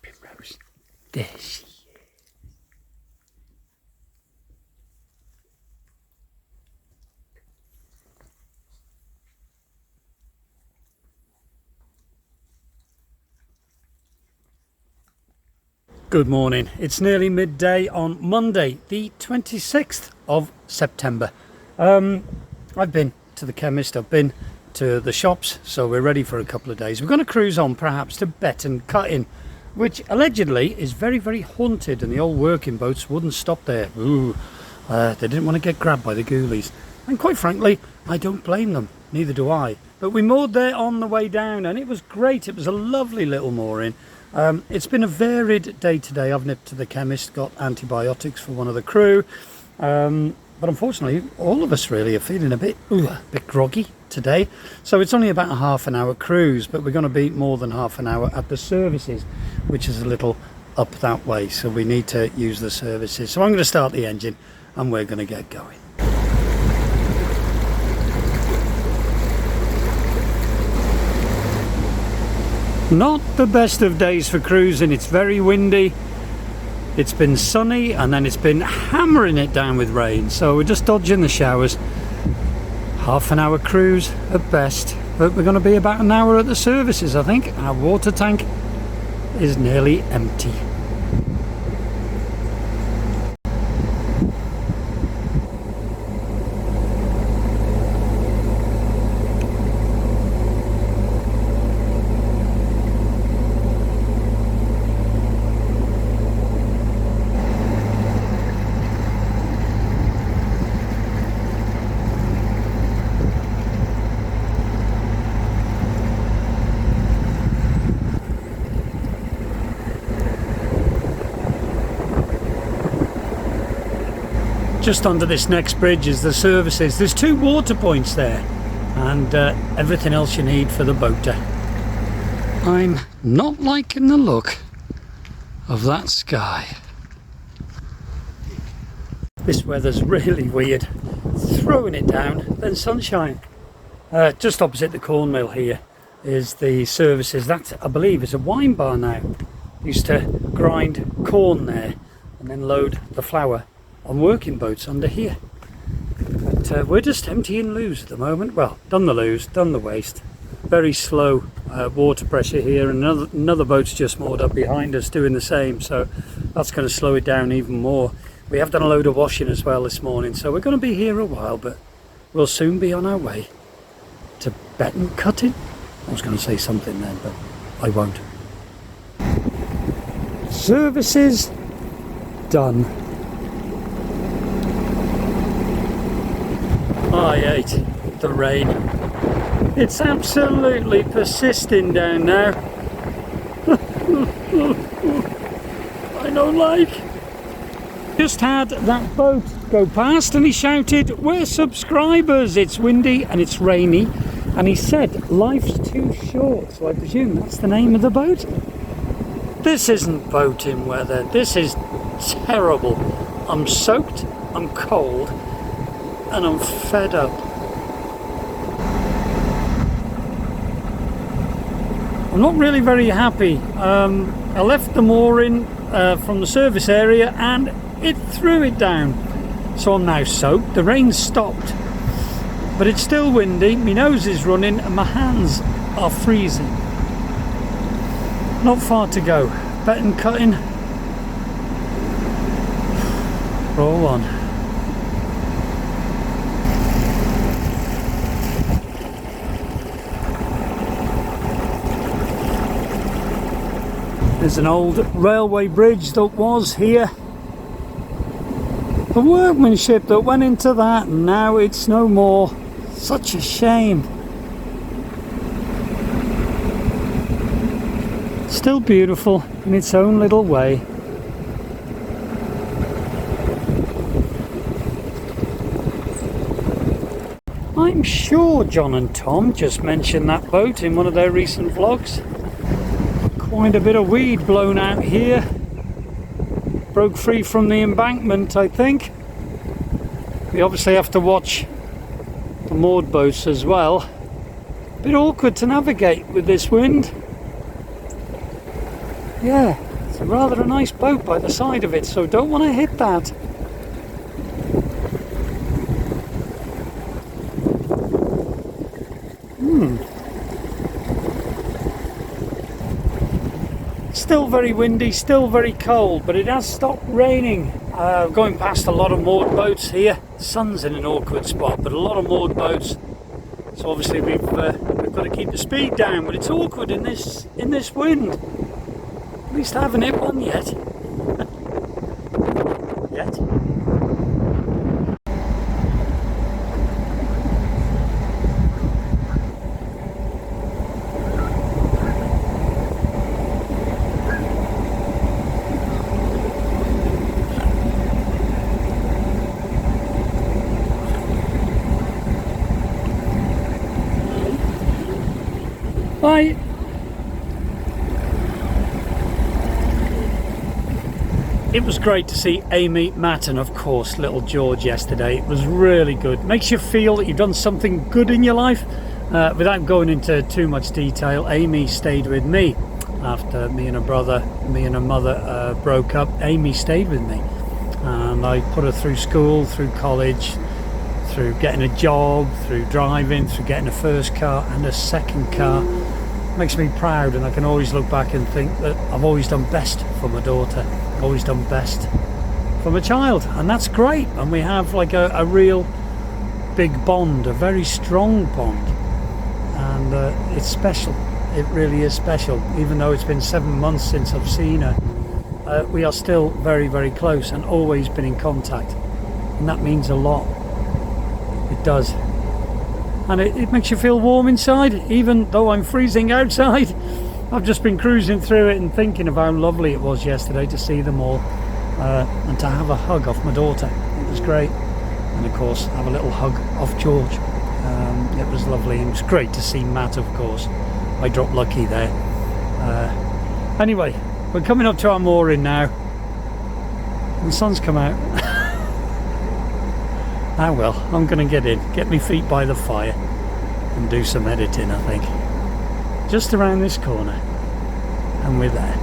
Primrose. There she is. Good morning. It's nearly midday on Monday, the 26th of September. I've been to the chemist, I've been to the shops, so we're ready for a couple of days. We're going to cruise on perhaps to Betton Cutting, which allegedly is very, very haunted, and the old working boats wouldn't stop there. They didn't want to get grabbed by the ghoulies. And quite frankly, I don't blame them, neither do I. But we moored there on the way down, and it was great. It was a lovely little mooring. It's been a varied day today. I've nipped to the chemist, got antibiotics for one of the crew, but unfortunately all of us really are feeling a bit groggy today. So it's only about a half an hour cruise, but we're going to be more than half an hour at the services, which is a little up that way, so we need to use the services. So I'm going to start the engine and we're going to get going. Not the best of days for cruising. It's very windy, it's been sunny, and then it's been hammering it down with rain, so we're just dodging the showers. Half an hour cruise at best, but we're going to be about an hour at the services. I think our water tank is nearly empty. Just under this next bridge is the services. There's 2 water points there, and everything else you need for the boater. I'm not liking the look of that sky. This weather's really weird. Throwing it down, then sunshine. Just opposite the corn mill here is the services. That, I believe, is a wine bar now. Used to grind corn there and then load the flour on working boats under here. But we're just emptying loos at the moment. Well, done the loos, done the waste. Very slow water pressure here, and another boat's just moored up behind us doing the same, so that's going to slow it down even more. We have done a load of washing as well this morning, so we're going to be here a while, but we'll soon be on our way to Betton Cutting. I was going to say something then, but I won't. Services done. I hate the rain. It's absolutely persisting down now. I don't like. Just had that boat go past and he shouted, "We're subscribers, it's windy and it's rainy." And he said, "Life's too short." So I presume that's the name of the boat. This isn't boating weather. This is terrible. I'm soaked, I'm cold, and I'm fed up. I'm not really very happy. I left the mooring from the service area and it threw it down. So I'm now soaked. The rain stopped, but it's still windy. My nose is running and my hands are freezing. Not far to go. Betton Cutting. Roll on. There's an old railway bridge that was here. The workmanship that went into that, and now it's no more. Such a shame. Still beautiful in its own little way. I'm sure John and Tom just mentioned that boat in one of their recent vlogs. Quite a bit of weed blown out here. Broke free from the embankment, I think. We obviously have to watch the moored boats as well. A bit awkward to navigate with this wind. Yeah, rather a nice boat by the side of it, so don't want to hit that. Still very windy, still very cold, but it has stopped raining. Going past a lot of moored boats here. The sun's in an awkward spot, but a lot of moored boats. So obviously we've got to keep the speed down, but it's awkward in this wind. At least I haven't hit one yet. Yet. Bye. It was great to see Amy, Matt and of course little George yesterday. It was really good. Makes you feel that you've done something good in your life. Without going into too much detail, Amy stayed with me after me and her mother broke up. Amy stayed with me and I put her through school, through college, through getting a job, through driving, through getting a first car and a second car. Makes me proud, and I can always look back and think that I've always done best for my daughter, always done best for my child, and that's great. And we have like a real big bond, a very strong bond, and it's special. It really is special. Even though it's been 7 months since I've seen her, we are still very, very close and always been in contact, and that means a lot. It does. And it makes you feel warm inside, even though I'm freezing outside. I've just been cruising through it and thinking of how lovely it was yesterday to see them all, and to have a hug off my daughter. It was great. And of course have a little hug off George. It was lovely, and it was great to see Matt, of course. I dropped lucky there. Anyway, we're coming up to our mooring now. The sun's come out. Ah well, I'm going to get in, get my feet by the fire and do some editing, I think. Just around this corner, and we're there.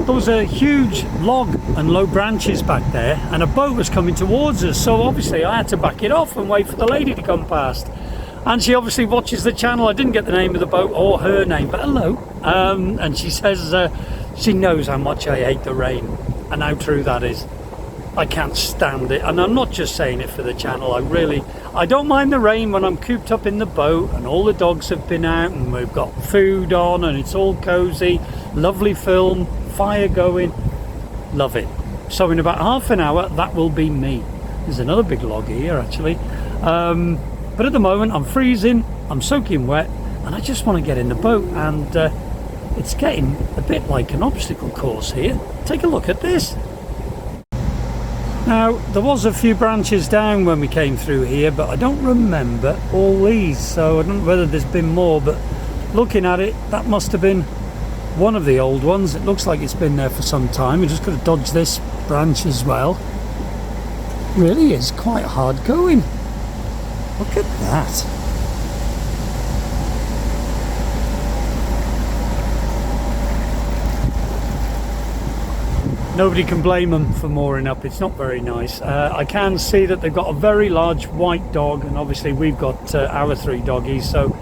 There was a huge log and low branches back there, and a boat was coming towards us, so obviously I had to back it off and wait for the lady to come past. And she obviously watches the channel. I didn't get the name of the boat or her name, but hello. And she says she knows how much I hate the rain, and how true that is. I can't stand it, and I'm not just saying it for the channel. I don't mind the rain when I'm cooped up in the boat and all the dogs have been out and we've got food on and it's all cozy, lovely film, fire going, love it. So in about half an hour that will be me. There's another big log here actually, but at the moment I'm freezing, I'm soaking wet, and I just want to get in the boat, and it's getting a bit like an obstacle course here. Take a look at this. Now there was a few branches down when we came through here, but I don't remember all these, so I don't know whether there's been more, but looking at it, that must have been one of the old ones. It looks like it's been there for some time. We're just going to dodge this branch as well. Really is quite hard going. Look at that. Nobody can blame them for mooring up. It's not very nice. I can see that they've got a very large white dog, and obviously we've got our 3 doggies, so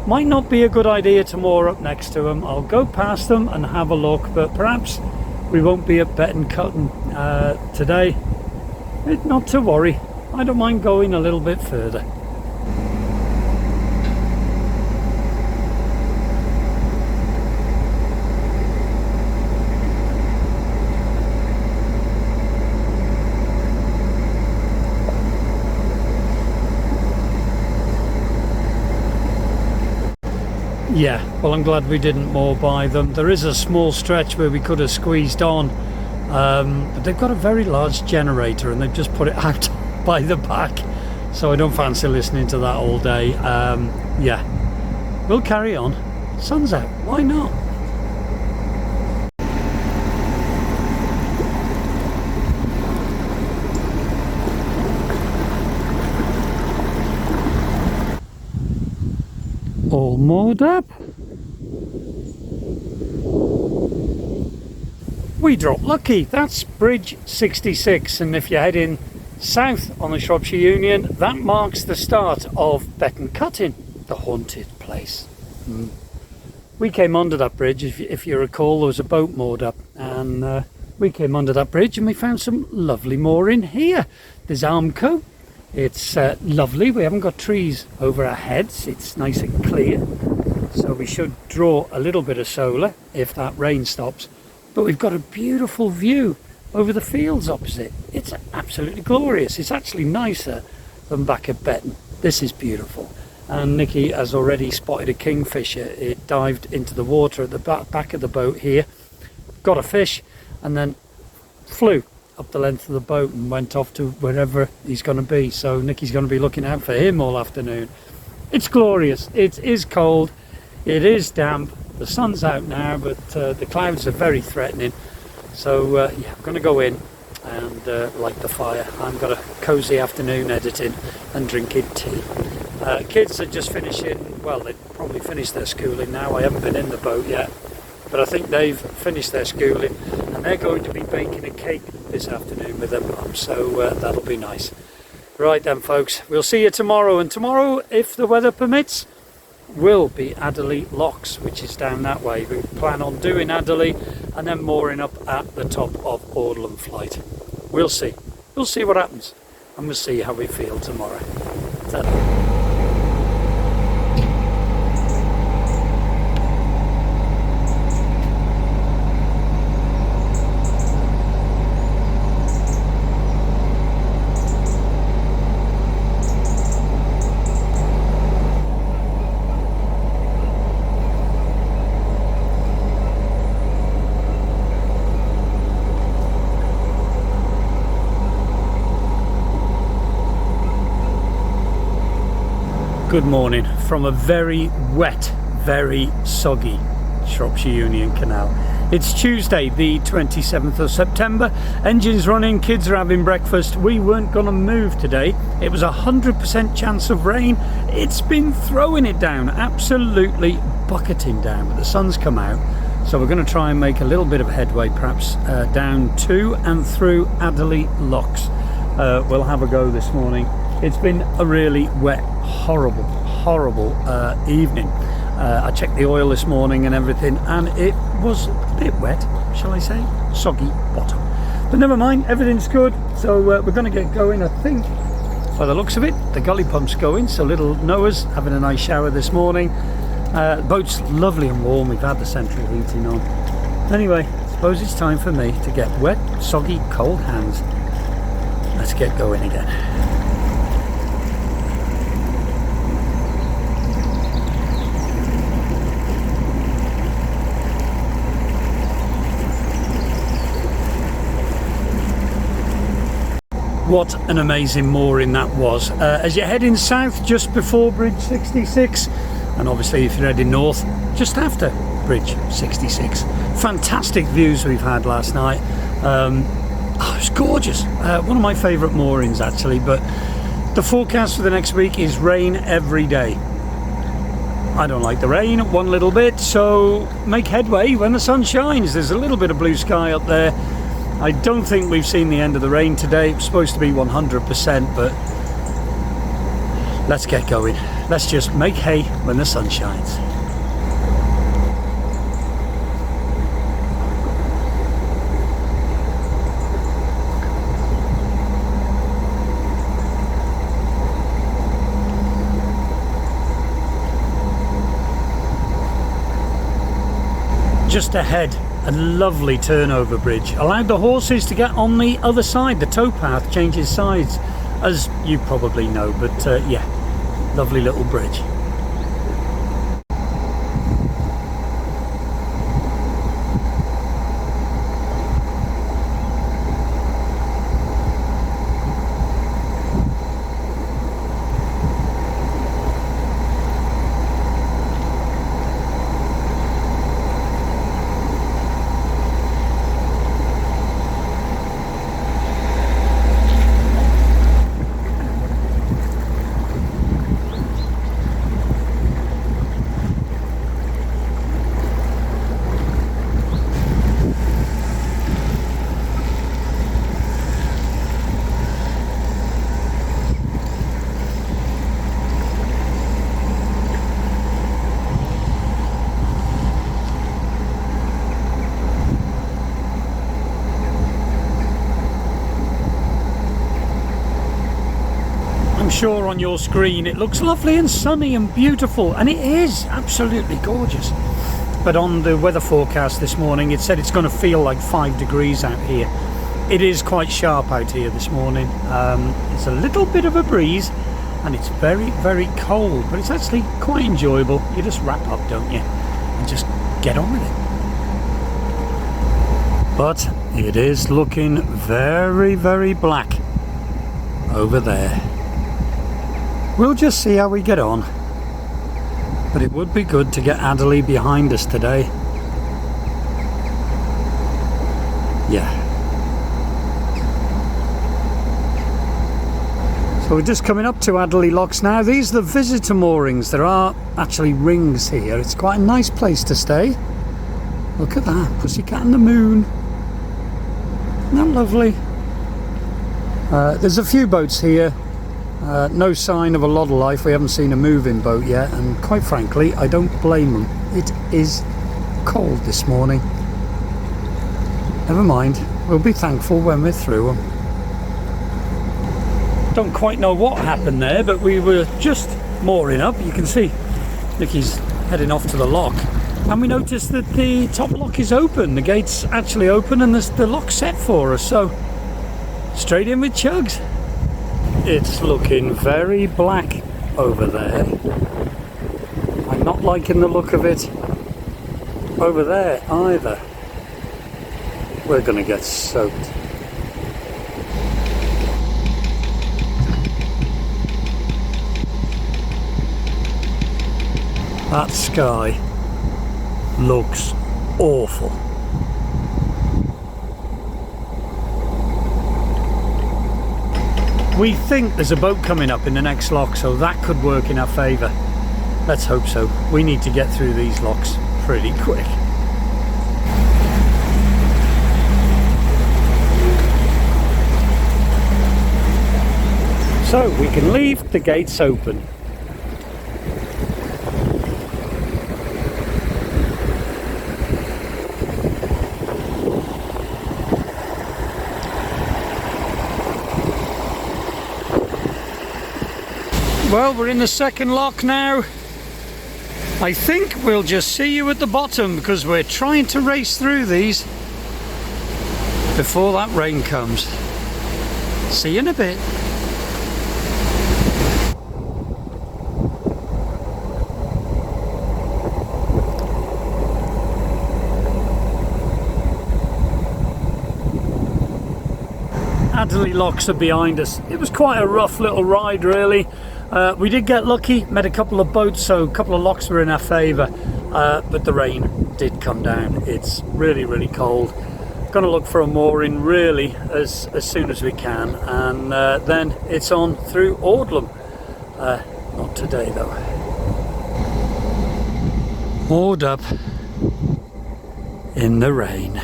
might not be a good idea to moor up next to them. I'll go past them and have a look, but perhaps we won't be at Bet and Cutton today. Not to worry, I don't mind going a little bit further. Yeah, well, I'm glad we didn't moor by them. There is a small stretch where we could have squeezed on, but they've got a very large generator and they've just put it out by the back, so I don't fancy listening to that all day. Yeah, we'll carry on. Sun's out, why not? all moored up. We dropped lucky. That's Bridge 66, and if you're heading south on the Shropshire Union, that marks the start of Betton Cutting, the haunted place. We came under that bridge, if you recall, there was a boat moored up, and we came under that bridge and we found some lovely mooring here. There's Armco. It's lovely. We haven't got trees over our heads. It's nice and clear, so we should draw a little bit of solar if that rain stops. But we've got a beautiful view over the fields opposite. It's absolutely glorious. It's actually nicer than back at Betton. This is beautiful. And Nikki has already spotted a kingfisher. It dived into the water at the back of the boat here, got a fish, and then flew up the length of the boat and went off to wherever he's going to be. So Nikki's going to be looking out for him all afternoon. It's glorious. It is cold. It is damp. The sun's out now, but the clouds are very threatening. So yeah, I'm going to go in and light the fire. I've got a cosy afternoon editing and drinking tea. Kids are just finishing, well, they've probably finished their schooling now. I haven't been in the boat yet, but I think they've finished their schooling, and they're going to be baking a cake this afternoon with their mum, so that'll be nice. Right then, folks, we'll see you tomorrow, and tomorrow, if the weather permits, will be Adderley Locks, which is down that way. We plan on doing Adderley and then mooring up at the top of Orland Flight. We'll see what happens, and we'll see how we feel tomorrow. Good morning from a very wet, very soggy Shropshire Union Canal. It's Tuesday the 27th of September, engines running, kids are having breakfast. We weren't going to move today. It was 100% chance of rain. It's been throwing it down, absolutely bucketing down, but the sun's come out. So we're going to try and make a little bit of headway, perhaps down to and through Adderley Locks. We'll have a go this morning. It's been a really wet, horrible evening. I checked the oil this morning and everything, and it was a bit wet, shall I say, soggy bottom. But never mind, everything's good. So we're going to get going. I think, by the looks of it, the gully pump's going. So little Noah's having a nice shower this morning. The boat's lovely and warm. We've had the central heating on. Anyway, I suppose it's time for me to get wet, soggy, cold hands. Let's get going again. What an amazing mooring that was. As you're heading south just before Bridge 66, and obviously if you're heading north just after Bridge 66. Fantastic views we've had last night. Oh, it's gorgeous. One of my favourite moorings actually, but the forecast for the next week is rain every day. I don't like the rain one little bit, so make headway when the sun shines. There's a little bit of blue sky up there. I don't think we've seen the end of the rain today. It's supposed to be 100%, but let's get going. Let's just make hay when the sun shines. Just ahead, a lovely turnover bridge. Allowed the horses to get on the other side. The towpath changes sides, as you probably know, but yeah, lovely little bridge. sure on your screen it looks lovely and sunny and beautiful, and it is absolutely gorgeous. But on the weather forecast this morning, it said it's going to feel like 5 degrees out here. It is quite sharp out here this morning. It's a little bit of a breeze, and it's very, very cold, but it's actually quite enjoyable. You just wrap up, don't you, and just get on with it. But it is looking very, very black over there. We'll just see how we get on. But it would be good to get Adderley behind us today. Yeah. So we're just coming up to Adderley Locks now. These are the visitor moorings. There are actually rings here. It's quite a nice place to stay. Look at that, pussycat and the moon. Isn't that lovely? There's a few boats here. No sign of a lot of life. We haven't seen a moving boat yet, and quite frankly, I don't blame them. It is cold this morning. Never mind, we'll be thankful when we're through them. Don't quite know what happened there, but we were just mooring up. You can see Nicky's heading off to the lock, and we noticed that the top lock is open. The gate's actually open, and there's the lock set for us, so straight in with Chugs. It's looking very black over there. I'm not liking the look of it over there either. We're gonna get soaked. That sky looks awful. We think there's a boat coming up in the next lock, so that could work in our favour. Let's hope so. We need to get through these locks pretty quick. So we can leave the gates open. Well, we're in the second lock now. I think we'll just see you at the bottom, because we're trying to race through these before that rain comes. See you in a bit. Adderley locks are behind us. It was quite a rough little ride, really. We did get lucky, met a couple of boats, so a couple of locks were in our favour, but the rain did come down. It's really, really cold. Going to look for a mooring really as soon as we can, and then it's on through Adderley. Not today though. Moored up in the rain.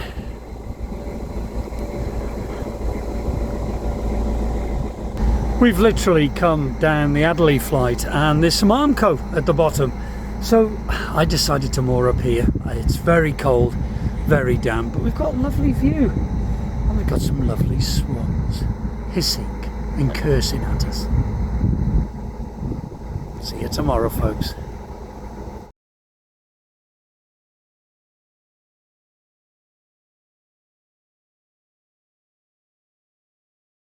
We've literally come down the Adderley flight, and there's some Armco at the bottom, so I decided to moor up here. It's very cold, very damp, but we've got a lovely view, and we've got some lovely swans hissing and cursing at us. See you tomorrow, folks.